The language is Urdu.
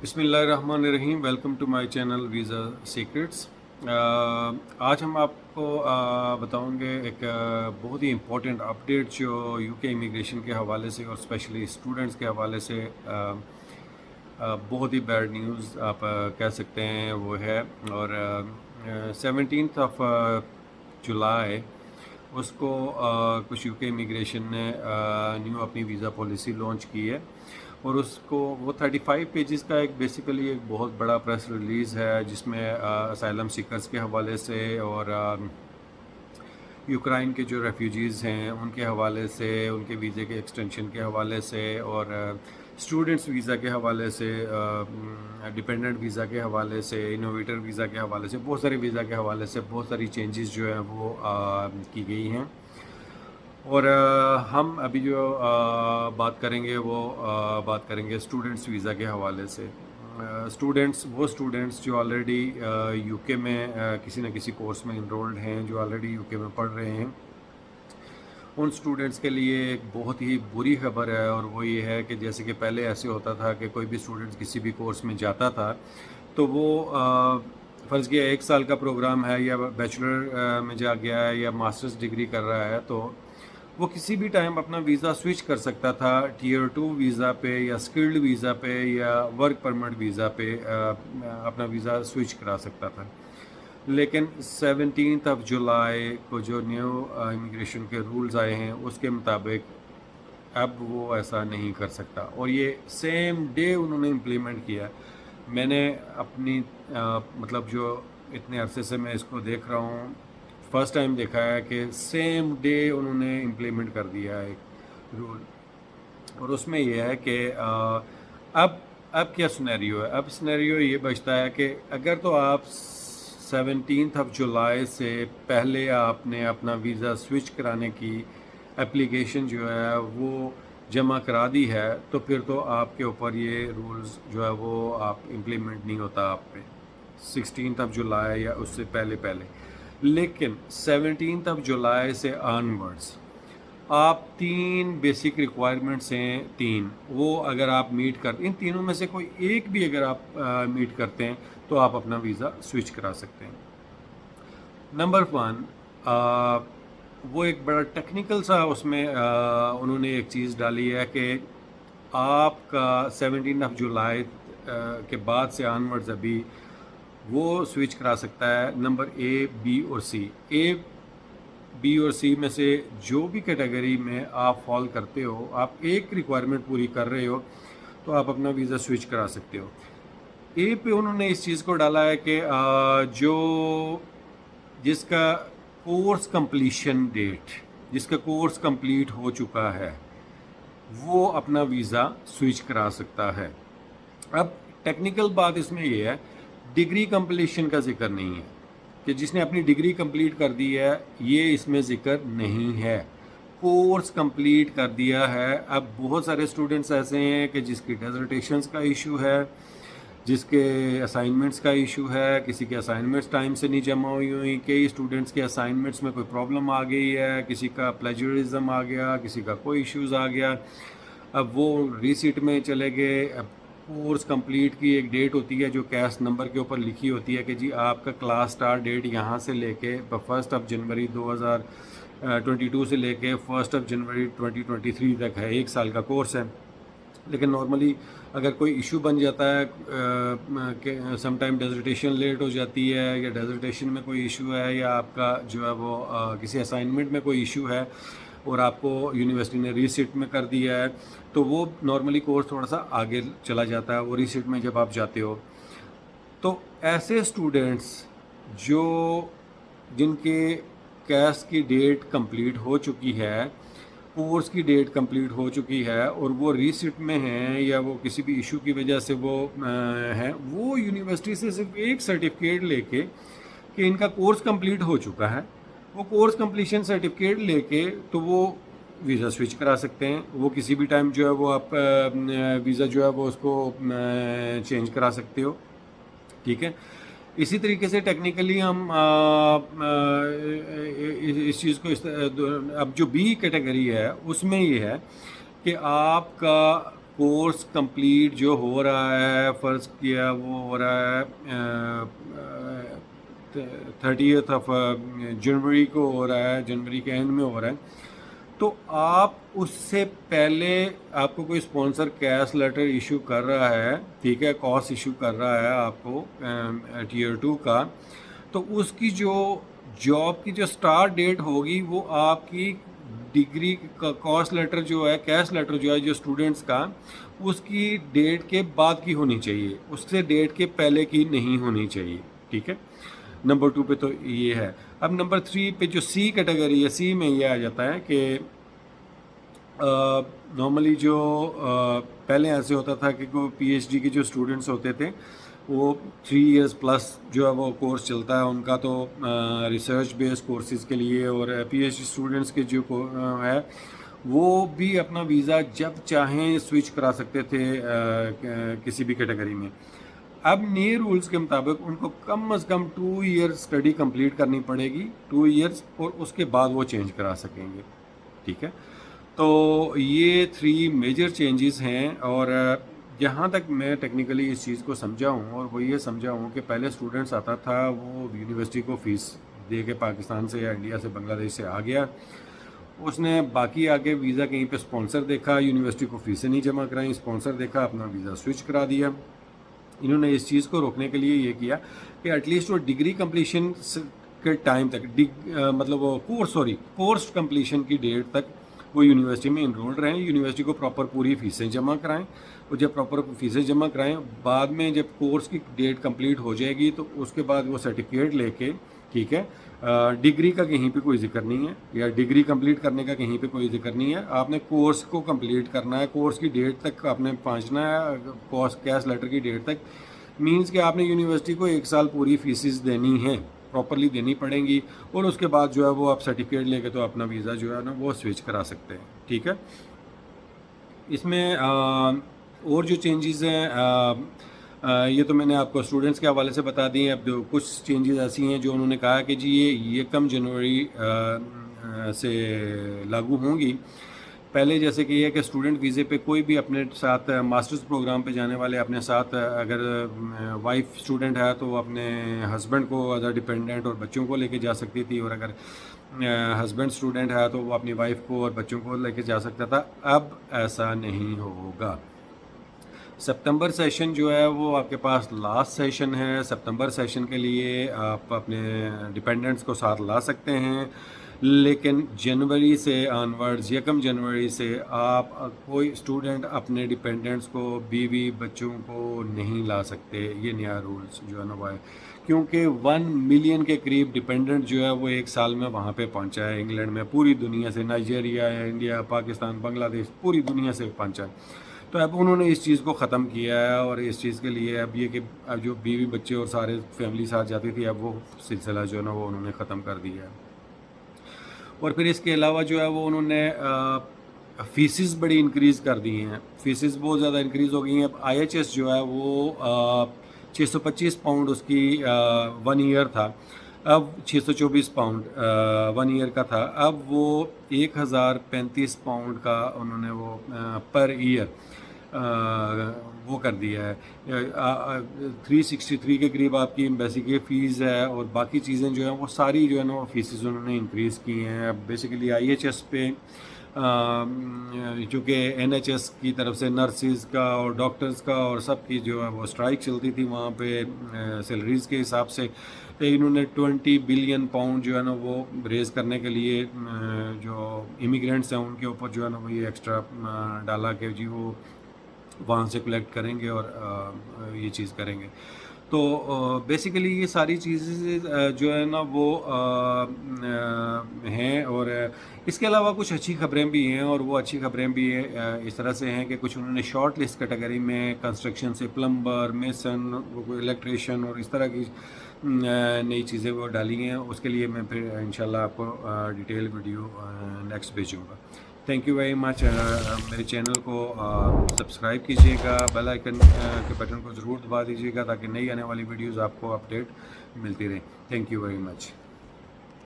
بسم اللہ الرحمن الرحیم. Welcome to my channel visa secrets. آج ہم آپ کو بتاؤں گے ایک بہت ہی امپورٹنٹ اپڈیٹ جو یو کے امیگریشن کے حوالے سے اور اسپیشلی اسٹوڈنٹس کے حوالے سے بہت ہی بیڈ نیوز آپ کہہ سکتے ہیں وہ ہے. اور 17th آف جولائی اس کو کچھ یو کے امیگریشن نے نیو اپنی ویزا پالیسی لانچ کی ہے، اور اس کو وہ 35 پیجز کا ایک بیسیکلی ایک بہت بڑا پریس ریلیز ہے جس میں اسائلم سیکرز کے حوالے سے اور یوکرائن کے جو ریفیوجیز ہیں ان کے حوالے سے، ان کے ویزے کے ایکسٹینشن کے حوالے سے، اور اسٹوڈنٹس ویزا کے حوالے سے، ڈیپینڈنٹ ویزا کے حوالے سے، انوویٹر ویزا کے حوالے سے، بہت سارے ویزا کے حوالے سے بہت ساری چینجز جو ہیں وہ کی گئی ہیں. اور ہم ابھی جو بات کریں گے وہ بات کریں گے اسٹوڈنٹس ویزا کے حوالے سے. وہ اسٹوڈنٹس جو آلریڈی یو کے میں کسی نہ کسی کورس میں انرولڈ ہیں، جو آلریڈی یو کے میں پڑھ رہے ہیں، ان اسٹوڈنٹس کے لیے ایک بہت ہی بری خبر ہے. اور وہ یہ ہے کہ جیسے کہ پہلے ایسے ہوتا تھا کہ کوئی بھی اسٹوڈنٹ کسی بھی کورس میں جاتا تھا تو وہ فرض کیا 1 سال کا پروگرام ہے یا بیچلر میں جا گیا ہے یا ماسٹرز ڈگری کر رہا ہے تو وہ کسی بھی ٹائم اپنا ویزا سوئچ کر سکتا تھا ٹیئر 2 ویزا پہ یا اسکلڈ ویزا پہ یا ورک پرمٹ ویزا پہ اپنا ویزا سوئچ کرا سکتا تھا. لیکن 17th آف جولائی کو جو نیو امیگریشن کے رولز آئے ہیں اس کے مطابق اب وہ ایسا نہیں کر سکتا، اور یہ سیم ڈے انہوں نے امپلیمنٹ کیا. میں نے اپنی مطلب جو اتنے عرصے سے میں اس کو دیکھ رہا ہوں، فرسٹ ٹائم دیکھا ہے کہ سیم ڈے انہوں نے امپلیمنٹ کر دیا ہے ایک رول. اور اس میں یہ ہے کہ اب کیا سنیریو ہے. اب سنیریو یہ بچتا ہے کہ اگر تو آپ 17th آف جولائی سے پہلے آپ نے اپنا ویزا سوئچ کرانے کی اپلیکیشن جو ہے وہ جمع کرا دی ہے تو پھر تو آپ کے اوپر یہ رولز جو ہے وہ آپ امپلیمنٹ نہیں ہوتا آپ پہ 16th آف جولائی یا اس سے پہلے. لیکن 17th آف جولائی سے آنورڈز آپ 3 بیسک ریکوائرمنٹس ہیں، 3 وہ اگر آپ میٹ کرتے، ان تینوں میں سے کوئی ایک بھی اگر آپ میٹ کرتے ہیں تو آپ اپنا ویزا سوئچ کرا سکتے ہیں. نمبر 1 وہ ایک بڑا ٹیکنیکل سا اس میں انہوں نے ایک چیز ڈالی ہے کہ آپ کا 17 آف جولائی کے بعد سے آنورڈز ابھی وہ سوئچ کرا سکتا ہے نمبر A, B اور C. A, B اور C میں سے جو بھی کیٹیگری میں آپ فال کرتے ہو، آپ ایک ریکوائرمنٹ پوری کر رہے ہو تو آپ اپنا ویزا سوئچ کرا سکتے ہو. A پہ انہوں نے اس چیز کو ڈالا ہے کہ جس کا کورس کمپلیشن ڈیٹ، جس کا کورس کمپلیٹ ہو چکا ہے وہ اپنا ویزا سوئچ کرا سکتا ہے. اب ٹیکنیکل بات اس میں یہ ہے، ڈگری کمپلیشن کا ذکر نہیں ہے کہ جس نے اپنی ڈگری کمپلیٹ کر دی ہے، یہ اس میں ذکر نہیں ہے. کورس کمپلیٹ کر دیا ہے. اب بہت سارے اسٹوڈنٹس ایسے ہیں کہ جس کی ڈیزرٹیشنز کا ایشو ہے، جس کے اسائنمنٹس کا ایشو ہے، کسی کے اسائنمنٹس ٹائم سے نہیں جمع ہوئی، کئی اسٹوڈنٹس کے اسائنمنٹس میں کوئی پرابلم آ گئی ہے، کسی کا پلیجرزم آ گیا، کسی کا کوئی ایشوز آ گیا. اب وہ ریسیٹ میں چلے گئے. اب کورس کمپلیٹ کی ایک ڈیٹ ہوتی ہے جو کیس نمبر کے اوپر لکھی ہوتی ہے کہ جی آپ کا کلاس سٹارٹ ڈیٹ یہاں سے لے کے 1 جنوری 2022 سے لے کے 1 جنوری 2023 تک ہے، 1 سال کا کورس ہے. لیکن نارملی اگر کوئی ایشو بن جاتا ہے کہ سم ٹائم ڈیزرٹیشن لیٹ ہو جاتی ہے، یا ڈیزرٹیشن میں کوئی ایشو ہے، یا آپ کا جو ہے وہ کسی اسائنمنٹ میں کوئی ایشو ہے اور آپ کو یونیورسٹی نے ریسیٹ میں کر دیا ہے، تو وہ نارملی کورس تھوڑا سا آگے چلا جاتا ہے وہ ریسیٹ میں جب آپ جاتے ہو. تو ایسے اسٹوڈنٹس جن کے کیس کی ڈیٹ کمپلیٹ ہو چکی ہے، کورس کی ڈیٹ کمپلیٹ ہو چکی ہے، اور وہ ریسیٹ میں ہیں یا وہ کسی بھی ایشو کی وجہ سے وہ ہیں، وہ یونیورسٹی سے صرف ایک سرٹیفکیٹ لے کے کہ ان کا کورس کمپلیٹ ہو چکا ہے، وہ کورس کمپلیشن سرٹیفکیٹ لے کے تو وہ ویزا سوئچ کرا سکتے ہیں. وہ کسی بھی ٹائم جو ہے وہ آپ ویزا جو ہے وہ اس کو چینج کرا سکتے ہو. ٹھیک ہے. اسی طریقے سے ٹیکنیکلی ہم اس چیز کو اب جو B کیٹیگری ہے اس میں یہ ہے کہ آپ کا کورس کمپلیٹ جو ہو رہا ہے فرض کیا وہ ہو رہا ہے 30th آف جنوری کو ہو رہا ہے، جنوری کے اینڈ میں ہو رہا ہے، تو آپ اس سے پہلے آپ کو کوئی اسپانسر کیش لیٹر ایشو کر رہا ہے، ٹھیک ہے، کورس ایشو کر رہا ہے آپ کو ٹیئر 2 کا، تو اس کی جو جاب کی جو اسٹارٹ ڈیٹ ہوگی وہ آپ کی ڈگری کا کورس لیٹر جو ہے، کیش لیٹر جو ہے جو اسٹوڈنٹس کا، اس کی ڈیٹ کے بعد کی ہونی چاہیے، اس سے ڈیٹ کے پہلے کی نہیں ہونی چاہیے، ٹھیک ہے۔ نمبر 2 پہ تو یہ ہے۔ اب نمبر 3 پہ جو سی کیٹیگری ہے، سی میں یہ آ جاتا ہے کہ نارملی جو پہلے ایسے ہوتا تھا کہ کوئی پی ایچ ڈی کے جو اسٹوڈنٹس ہوتے تھے وہ 3 ایئرس پلس جو ہے وہ کورس چلتا ہے ان کا، تو ریسرچ بیس کورسز کے لیے، اور پی ایچ ڈی اسٹوڈنٹس کے جو ہے وہ بھی اپنا ویزا جب چاہیں سوئچ کرا سکتے تھے کسی بھی کیٹیگری میں۔ اب نئے رولز کے مطابق ان کو کم از کم 2 ایئر اسٹڈی کمپلیٹ کرنی پڑے گی، 2 ایئرس، اور اس کے بعد وہ چینج کرا سکیں گے، ٹھیک ہے۔ تو یہ 3 میجر چینجز ہیں، اور جہاں تک میں ٹیکنیکلی اس چیز کو سمجھا ہوں، اور وہ یہ سمجھا ہوں کہ پہلے اسٹوڈنٹس آتا تھا وہ یونیورسٹی کو فیس دے کے پاکستان سے یا انڈیا سے بنگلہ دیش سے آ گیا، اس نے باقی آگے ویزا کہیں پہ اسپانسر دیکھا، یونیورسٹی کو فیسیں نہیں جمع کرائیں، اسپانسر دیکھا، اپنا ویزا سوئچ کرا دیا۔ انہوں نے اس چیز کو روکنے کے لیے یہ کیا کہ ایٹ لیسٹ وہ ڈگری کمپلیشن کے ٹائم تک، مطلب وہ کورس کمپلیشن کی ڈیٹ تک وہ یونیورسٹی میں انرولڈ رہیں، یونیورسٹی کو پراپر پوری فیسیں جمع کرائیں، اور جب پراپر فیسیں جمع کرائیں، بعد میں جب کورس کی ڈیٹ کمپلیٹ ہو جائے گی تو اس کے بعد وہ سرٹیفکیٹ لے کے، ٹھیک ہے، ڈگری کا کہیں پہ کوئی ذکر نہیں ہے، یا ڈگری کمپلیٹ کرنے کا کہیں پہ کوئی ذکر نہیں ہے، آپ نے کورس کو کمپلیٹ کرنا ہے، کورس کی ڈیٹ تک آپ نے پہنچنا ہے، کورس کیش لیٹر کی ڈیٹ تک، مینز کہ آپ نے یونیورسٹی کو 1 سال پوری فیسز دینی ہیں، پراپرلی دینی پڑیں گی، اور اس کے بعد جو ہے وہ آپ سرٹیفکیٹ لے کے تو اپنا ویزا جو ہے نا وہ سوئچ کرا سکتے ہیں، ٹھیک ہے۔ اس میں اور جو چینجز ہیں یہ تو میں نے آپ کو اسٹوڈنٹس کے حوالے سے بتا دی ہیں۔ اب جو کچھ چینجز ایسی ہیں جو انہوں نے کہا کہ جی یہ 1 جنوری سے لاگو ہوں گی۔ پہلے جیسے کہ یہ ہے کہ اسٹوڈنٹ ویزے پہ کوئی بھی اپنے ساتھ ماسٹرز پروگرام پہ جانے والے اپنے ساتھ، اگر وائف اسٹوڈنٹ ہے تو وہ اپنے ہسبینڈ کو ایز اے ڈپینڈنٹ اور بچوں کو لے کے جا سکتی تھی، اور اگر ہسبینڈ اسٹوڈنٹ ہے تو وہ اپنی وائف کو اور بچوں کو لے کے جا سکتا تھا۔ اب ایسا نہیں ہوگا۔ سپتمبر سیشن جو ہے وہ آپ کے پاس لاسٹ سیشن ہے، سپتمبر سیشن کے لیے آپ اپنے ڈپینڈنٹس کو ساتھ لا سکتے ہیں، لیکن جنوری سے آنورڈز، 1 جنوری سے آپ کوئی اسٹوڈنٹ اپنے ڈپینڈنٹس کو، بیوی بچوں کو نہیں لا سکتے۔ یہ نیا رولز جو ہے نا وہ ہے، کیونکہ 1 ملین کے قریب ڈپینڈنٹ جو ہے وہ 1 سال میں وہاں پہ پہنچا ہے انگلینڈ میں، پوری دنیا سے، نائجیریا، انڈیا، پاکستان، بنگلہ دیش، پوری دنیا سے پہنچا ہے۔ تو اب انہوں نے اس چیز کو ختم کیا ہے، اور اس چیز کے لیے اب یہ کہ اب جو بیوی بچے اور سارے فیملی ساتھ جاتی تھی، اب وہ سلسلہ جو ہے نا وہ انہوں نے ختم کر دیا ہے۔ اور پھر اس کے علاوہ جو ہے وہ انہوں نے فیسز بڑی انکریز کر دی ہیں، فیسز بہت زیادہ انکریز ہو گئی ہیں۔ اب آئی ایچ ایس جو ہے وہ 625 پاؤنڈ اس کی 1 ایئر تھا، اب 624 پاؤنڈ 1 ایئر کا تھا، اب وہ 1035 پاؤنڈ کا انہوں نے وہ پر ایئر وہ کر دیا ہے۔ 363 کے قریب آپ کی ایمبیسی کی فیس ہے، اور باقی چیزیں جو ہیں وہ ساری جو ہے نا وہ فیسز انہوں نے انکریز کی ہیں۔ اب بیسیکلی آئی ایچ ایس پہ جو کہ این ایچ ایس کی طرف سے نرسز کا اور ڈاکٹرز کا اور سب کی جو ہے وہ اسٹرائک چلتی تھی وہاں پہ سیلریز کے حساب سے، تو انہوں نے 20 بلین پاؤنڈ جو ہے نا وہ ریز کرنے کے لیے جو امیگرینٹس ہیں ان کے اوپر جو ہے نا وہ یہ ایکسٹرا ڈالا کہ جی وہ وہاں سے کلیکٹ کریں گے اور یہ چیز کریں گے۔ تو بیسیکلی یہ ساری چیزیں جو ہے نا وہ ہیں، اور اس کے علاوہ کچھ اچھی خبریں بھی ہیں، اور وہ اچھی خبریں بھی اس طرح سے ہیں کہ کچھ انہوں نے شارٹ لسٹ کیٹیگری میں کنسٹرکشن سے پلمبر، میسن، الیکٹریشین اور اس طرح کی نئی چیزیں وہ ڈالی ہیں۔ اس کے لیے میں پھر انشاءاللہ آپ کو ڈیٹیل ویڈیو نیکسٹ بھیجوں گا۔ Thank you very much. میرے چینل کو سبسکرائب کیجیے گا، بیل آئیکن کے بٹن کو ضرور دبا دیجیے گا تاکہ نئی آنے والی ویڈیوز آپ کو اپڈیٹ ملتی رہیں۔ Thank you very much.